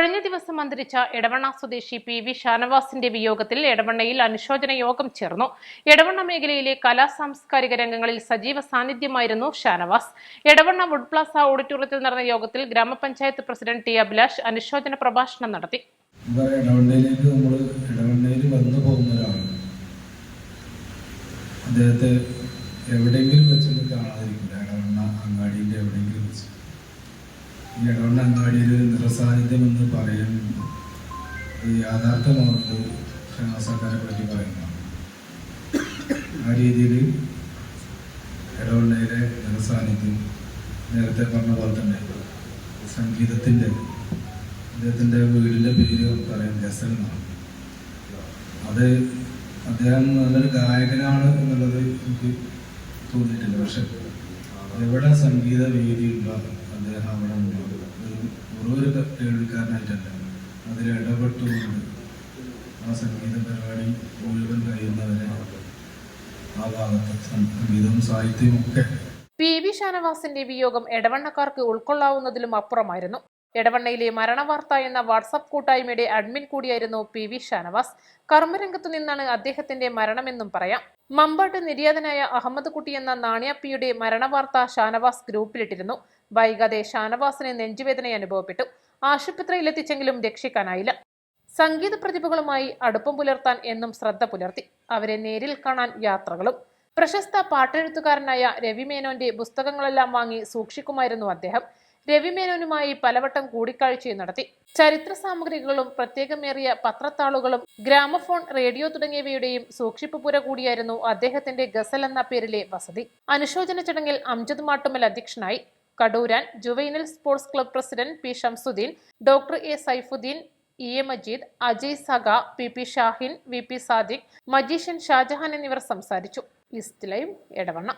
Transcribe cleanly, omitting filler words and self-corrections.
കഴിഞ്ഞ ദിവസം അന്തരിച്ച എടവണ്ണ സ്വദേശി PV ഷാനവാസിന്റെ വിയോഗത്തിൽ എടവണ്ണയിൽ അനുശോചന യോഗം ചേർന്നു. എടവണ്ണ മേഖലയിലെ കലാ-സാംസ്കാരിക രംഗങ്ങളിൽ സജീവ സാന്നിധ്യമായിരുന്നു ഷാനവാസ്. എടവണ്ണ വുഡ് പ്ലാസ ഓഡിറ്റോറിയത്തിൽ നടന്ന യോഗത്തിൽ ഗ്രാമപഞ്ചായത്ത് പ്രസിഡന്റ് ടി അഭിലാഷ് അനുശോചന പ്രഭാഷണം നടത്തി. എവിടെയെങ്കിലും വെച്ചൊന്നും കാണാതിരിക്കില്ല. അങ്ങാടിൻ്റെ എവിടെയെങ്കിലും വെച്ച് ഈ എടവണ്ണ അങ്ങാടിയിൽ നിറസാന്നിധ്യം എന്ന് പറയുന്നത് യാഥാർത്ഥ്യമാകുന്നത് ഷാനവാസിനെ പറ്റി പറയുന്നതാണ്. ആ രീതിയിൽ എടവണ്ണയിലെ നിറസാന്നിധ്യം നേരത്തെ പറഞ്ഞ പോലെ തന്നെ സംഗീതത്തിൻ്റെ അദ്ദേഹത്തിൻ്റെ വീടിൻ്റെ പേര് പറയാൻ ഗസൽ എന്നാണ്. അത് അദ്ദേഹം നല്ലൊരു ഗായകനാണ് എന്നുള്ളത് എനിക്ക് തോന്നിയിട്ടില്ല. പക്ഷെ എവിടെ സംഗീത വേദിയുള്ള അദ്ദേഹം അവിടെ ഉണ്ടാവും. ഒരു കേൾവിക്കാരനായിട്ടല്ല, അതിൽ ഇടപെട്ടുകൊണ്ട് ആ സംഗീത പരിപാടി മുഴുവൻ കഴിയുന്നവരെ ആ ഭാഗത്ത് സംഗീതവും സാഹിത്യവും ഒക്കെ. PV ഷാനവാസിന്റെ വിയോഗം എടവണ്ണക്കാർക്ക് ഉൾക്കൊള്ളാവുന്നതിലും അപ്പുറമായിരുന്നു. എടവണ്ണയിലെ മരണവാർത്ത എന്ന വാട്സാപ്പ് കൂട്ടായ്മയുടെ അഡ്മിൻ കൂടിയായിരുന്നു PV ഷാനവാസ്. കർമ്മരംഗത്തു നിന്നാണ് അദ്ദേഹത്തിന്റെ മരണമെന്നും പറയാം. മമ്പാട്ട് നിര്യാതനായ അഹമ്മദ് കുട്ടി എന്ന നാണ്യാപ്പിയുടെ മരണവാർത്ത ഷാനവാസ് ഗ്രൂപ്പിലിട്ടിരുന്നു. വൈകാതെ ഷാനവാസിന് നെഞ്ചുവേദന അനുഭവപ്പെട്ടു. ആശുപത്രിയിലെത്തിച്ചെങ്കിലും രക്ഷിക്കാനായില്ല. സംഗീത പ്രതിഭകളുമായി അടുപ്പം പുലർത്താൻ എന്നും ശ്രദ്ധ പുലർത്തി. അവരെ നേരിൽ കാണാൻ യാത്രകളും. പ്രശസ്ത പാട്ടെഴുത്തുകാരനായ രവി മേനോന്റെ പുസ്തകങ്ങളെല്ലാം വാങ്ങി സൂക്ഷിക്കുമായിരുന്നു അദ്ദേഹം. രവി മേനോനുമായി പലവട്ടം കൂടിക്കാഴ്ചയും നടത്തി. ചരിത്ര സാമഗ്രികളും പ്രത്യേകമേറിയ പത്രത്താളുകളും ഗ്രാമഫോൺ, റേഡിയോ തുടങ്ങിയവയുടെയും സൂക്ഷിപ്പുപുര കൂടിയായിരുന്നു അദ്ദേഹത്തിന്റെ ഗസൽ എന്ന പേരിലെ വസതി. അനുശോചന ചടങ്ങിൽ അംജദ് മാട്ടുമൽ അധ്യക്ഷനായി. Kadooran juvenile sports club president P Shamsuddin, doctor A Saifuddin, EA Majeed, Ajay സഗ, PP Shahin, VP Sadiq, magician Shahjahan എന്നിവർ സംസാരിച്ചു. East live, Edavanna.